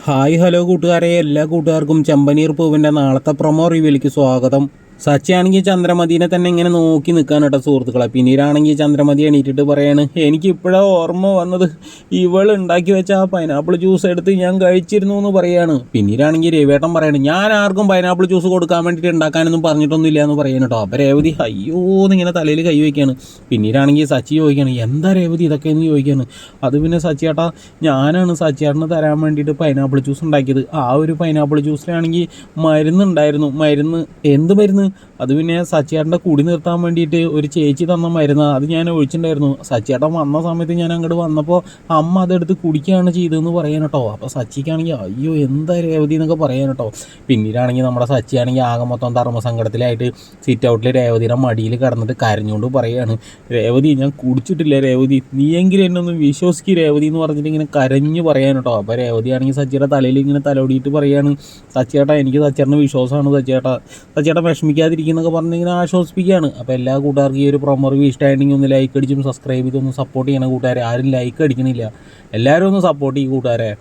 Hi hello കൂട്ടുകാരെ, എല്ലാ കൂട്ടുകാർക്കും ചെമ്പനീർ പൂവിൻ്റെ നാളത്തെ പ്രൊമോ റിവ്യൂലേക്ക് സ്വാഗതം. സച്ചിയാണെങ്കിൽ ചന്ദ്രമതിനെ തന്നെ ഇങ്ങനെ നോക്കി നിൽക്കാൻ കേട്ടോ സുഹൃത്തുക്കളെ. പിന്നീടാണെങ്കിൽ ചന്ദ്രമതി എണീറ്റിട്ട് പറയാണ്, എനിക്ക് ഇപ്പോഴാണ് ഓർമ്മ വന്നത്, ഇവൾ ഉണ്ടാക്കി വെച്ച ആ പൈനാപ്പിൾ ജ്യൂസ് എടുത്ത് ഞാൻ കഴിച്ചിരുന്നു എന്ന് പറയാണ്. പിന്നീടാണെങ്കിൽ രവിയേട്ടൻ പറയാണ്, ഞാൻ ആർക്കും പൈനാപ്പിൾ ജ്യൂസ് കൊടുക്കാൻ വേണ്ടിയിട്ട് ഉണ്ടാക്കാനൊന്നും പറഞ്ഞിട്ടൊന്നുമില്ല എന്ന് പറയാണ് കേട്ടോ. അപ്പോൾ രേവതി അയ്യോ എന്നിങ്ങനെ തലയിൽ കൈ വയ്ക്കുകയാണ്. പിന്നീടാണെങ്കിൽ സച്ചി ചോദിക്കുകയാണ്, എന്താ രേവതി ഇതൊക്കെയെന്ന് ചോദിക്കുകയാണ്. അത് പിന്നെ സച്ചിയേട്ടാ, ഞാനാണ് സച്ചിയേട്ടന് തരാൻ വേണ്ടിയിട്ട് പൈനാപ്പിൾ ജ്യൂസ് ഉണ്ടാക്കിയത്. ആ ഒരു പൈനാപ്പിൾ ജ്യൂസിലാണെങ്കിൽ മരുന്നുണ്ടായിരുന്നു. മരുന്ന് എന്ത് മരുന്ന്? അത് പിന്നെ സച്ചിയേട്ടൻ്റെ കുടി നിർത്താൻ വേണ്ടിയിട്ട് ഒരു ചേച്ചി തന്ന മരുന്നാണ്. അത് ഞാൻ ഒഴിച്ചിട്ടുണ്ടായിരുന്നു. സച്ചിയേട്ടൻ വന്ന സമയത്ത് ഞാൻ അങ്ങോട്ട് വന്നപ്പോൾ അമ്മ അതെടുത്ത് കുടിക്കുകയാണ് ചെയ്തതെന്ന് പറയാൻ കേട്ടോ. അപ്പോൾ സച്ചിക്കാണെങ്കിൽ അയ്യോ എന്താ രേവതി എന്നൊക്കെ പറയാൻ കേട്ടോ. പിന്നീടാണെങ്കിൽ നമ്മുടെ സച്ചിയാണെങ്കിൽ ആകെ മൊത്തം ധർമ്മസങ്കടത്തിലായിട്ട് സിറ്റ് ഔട്ടിൽ രേവതിയുടെ മടിയിൽ കിടന്നിട്ട് കരഞ്ഞുകൊണ്ട് പറയുകയാണ്, രേവതി ഞാൻ കുടിച്ചിട്ടില്ല രേവതി, നീയെങ്കിലും എന്നെ ഒന്ന് വിശ്വസിക്കുക രേവതി എന്ന് പറഞ്ഞിട്ട് ഇങ്ങനെ കരഞ്ഞ് പറയാൻ കേട്ടോ. അപ്പോൾ രേവതിയാണെങ്കിൽ സച്ചിയുടെ തലയിൽ ഇങ്ങനെ തലോടിയിട്ട് പറയുകയാണ്, സച്ചിയേട്ടാ എനിക്ക് സച്ചിയേട്ടന് വിശ്വാസമാണ് സച്ചിയേട്ടാ, സച്ചിയേട്ടൻ വിഷമിക്കാതിരിക്കുന്നൊക്കെ പറഞ്ഞ് ഇങ്ങനെ ആശ്വസിപ്പിക്കുകയാണ്. അപ്പോൾ എല്ലാ കൂട്ടുകാർക്കും ഈ ഒരു പ്രൊമോ റിവ്യൂ ഇഷ്ടമായിട്ടുണ്ടെങ്കിൽ ഒന്ന് ലൈക്ക് അടിച്ചും സബ്സ്ക്രൈബ് ചെയ്തൊന്ന് സപ്പോർട്ട് ചെയ്യണം കൂട്ടുകാരെ. ആരും ലൈക്ക് അടിക്കണില്ല, എല്ലാവരും ഒന്ന് സപ്പോർട്ട് ചെയ്യും കൂട്ടുകാരെ.